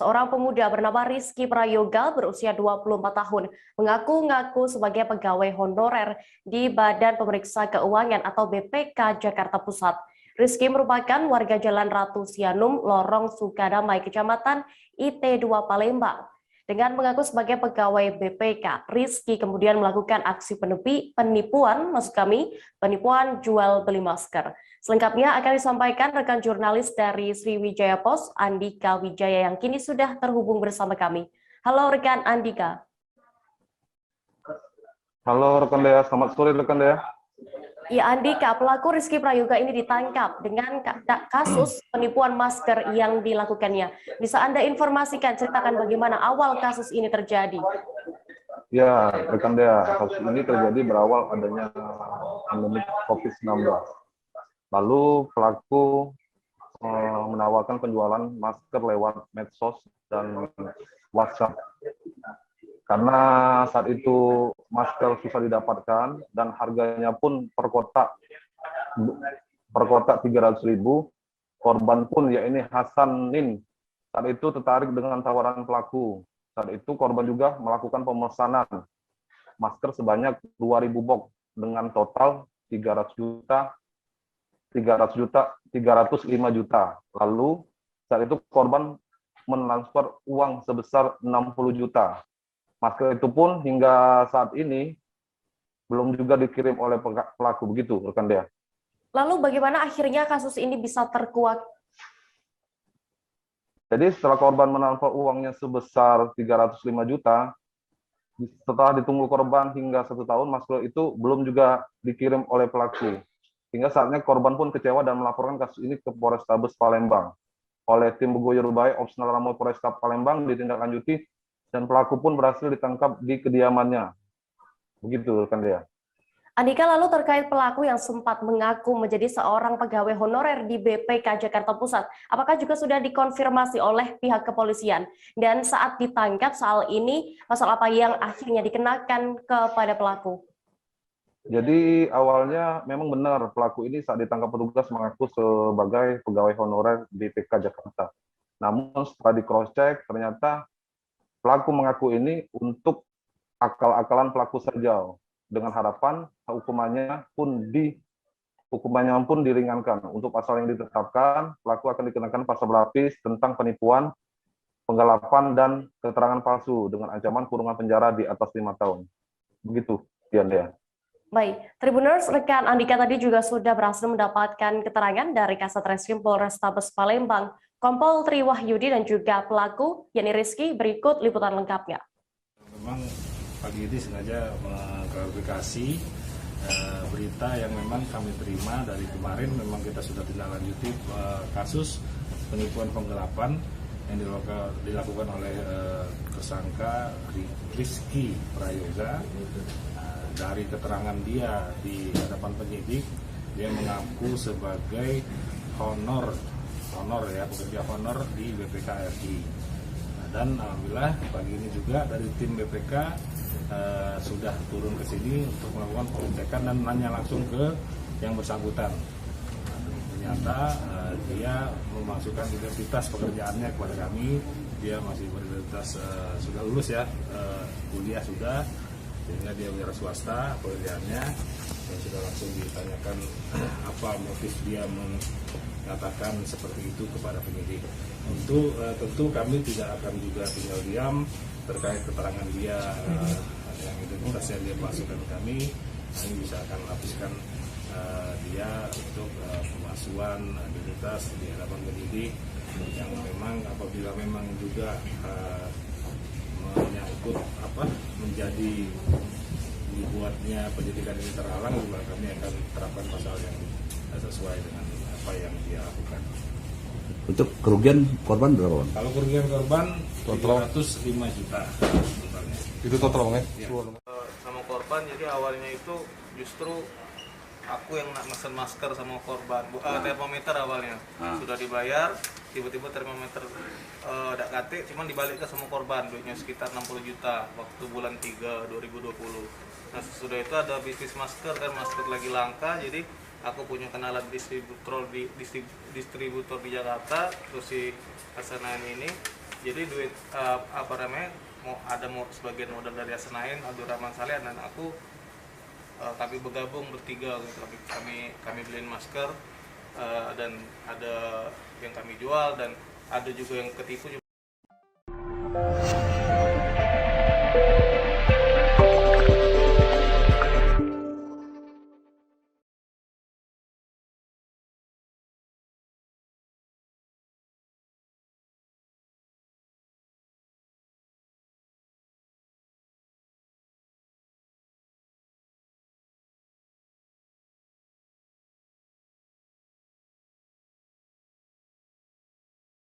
Seorang pemuda bernama Rizky Prayoga berusia 24 tahun mengaku-ngaku sebagai pegawai honorer di Badan Pemeriksa Keuangan atau BPK Jakarta Pusat. Rizky merupakan warga Jalan Ratu Sianum, Lorong Sukadamai, Kecamatan IT2 Palembang. Dengan mengaku sebagai pegawai BPK, Rizky kemudian melakukan aksi penipuan penipuan jual beli masker. Selengkapnya akan disampaikan rekan jurnalis dari Sriwijaya Post, Andika Wijaya, yang kini sudah terhubung bersama kami. Halo rekan Andika. Halo rekan Dea, selamat sore rekan Dea. Ya Andika, pelaku Rizky Prayoga ini ditangkap dengan kasus penipuan masker yang dilakukannya. Bisa Anda informasikan, ceritakan bagaimana awal kasus ini terjadi? Ya, rekan Dea, kasus ini terjadi berawal adanya pandemi COVID-19. Lalu pelaku menawarkan penjualan masker lewat medsos dan WhatsApp. Karena saat itu masker susah didapatkan dan harganya pun per kotak 300.000, korban pun yakni Hasan Nin saat itu tertarik dengan tawaran pelaku. Saat itu korban juga melakukan pemesanan masker sebanyak 2.000 box dengan total 305 juta. Lalu saat itu korban mentransfer uang sebesar 60 juta. Masker itu pun hingga saat ini belum juga dikirim oleh pelaku, begitu rekan Dea. Lalu bagaimana akhirnya kasus ini bisa terkuak? Jadi setelah korban mentransfer uangnya sebesar 305 juta, setelah ditunggu korban hingga 1 tahun, masker itu belum juga dikirim oleh pelaku. Hingga saatnya korban pun kecewa dan melaporkan kasus ini ke Polrestabes Palembang. Oleh tim Buguyur Bae, Opsional Ramo Polresta Palembang ditindaklanjuti dan pelaku pun berhasil ditangkap di kediamannya. Begitu rekan Dea. Andika, lalu terkait pelaku yang sempat mengaku menjadi seorang pegawai honorer di BPK Jakarta Pusat, apakah juga sudah dikonfirmasi oleh pihak kepolisian? Dan saat ditangkap soal ini, pasal apa yang akhirnya dikenakan kepada pelaku? Jadi awalnya memang benar pelaku ini saat ditangkap petugas mengaku sebagai pegawai honorer BPK Jakarta. Namun setelah di cross check ternyata pelaku mengaku ini untuk akal-akalan pelaku saja, dengan harapan hukumannya pun diringankan. Untuk pasal yang ditetapkan, pelaku akan dikenakan pasal berlapis tentang penipuan, penggelapan, dan keterangan palsu dengan ancaman kurungan penjara di atas 5 tahun. Begitu, Dea. Baik, Tribuners, rekan Andika tadi juga sudah berhasil mendapatkan keterangan dari Kasat Reskrim Polrestabes Palembang, Kompol Tri Wahyudi, dan juga pelaku, yakni Rizky. Berikut liputan lengkapnya. Memang pagi ini sengaja mengklarifikasi berita yang memang kami terima dari kemarin. Memang kita sudah tindak-lanjuti kasus penipuan penggelapan yang dilakukan oleh tersangka Rizky Prayoga. Dari keterangan dia di hadapan penyidik, dia mengaku sebagai pekerja honor di BPK RI. Dan alhamdulillah pagi ini juga dari tim BPK sudah turun ke sini untuk melakukan pengecekan dan nanya langsung ke yang bersangkutan. Ternyata dia memasukkan identitas pekerjaannya kepada kami. Dia masih beridentitas sudah lulus ya, kuliah sudah, sehingga dia wira swasta pekerjaannya. Dan sudah langsung ditanyakan apa motif dia mengatakan seperti itu kepada penyidik. Tentu kami tidak akan juga tinggal diam terkait keterangan dia yang identitasnya dia masukkan ke kami. Kami bisa akan lapiskan dia untuk pemalsuan identitas di hadapan penyidik yang memang apabila memang juga menyangkut menjadi dibuatnya penyidikan ini terhalang, juga kami akan terapkan pasal yang sesuai dengan apa yang dia lakukan. Untuk kerugian korban berapa? Kalau kerugian korban 305 juta totalnya. Itu total Bang ya? Sama korban, jadi awalnya itu justru aku yang nak mesen masker sama korban, termometer awalnya sudah dibayar, tiba-tiba termometer tidak kate, cuman dibalik ke sama korban, duitnya sekitar 60 juta waktu bulan 3 2020. Nah sesudah itu ada bisnis masker, kan masker lagi langka, jadi aku punya kenalan distributor di Jakarta, terus si Hasanan ini Jadi duit mau sebagian modal dari Senain, Abdurrahman Saleh dan aku, kami bergabung bertiga gitu. Kami beliin masker, dan ada yang kami jual dan ada juga yang ketipu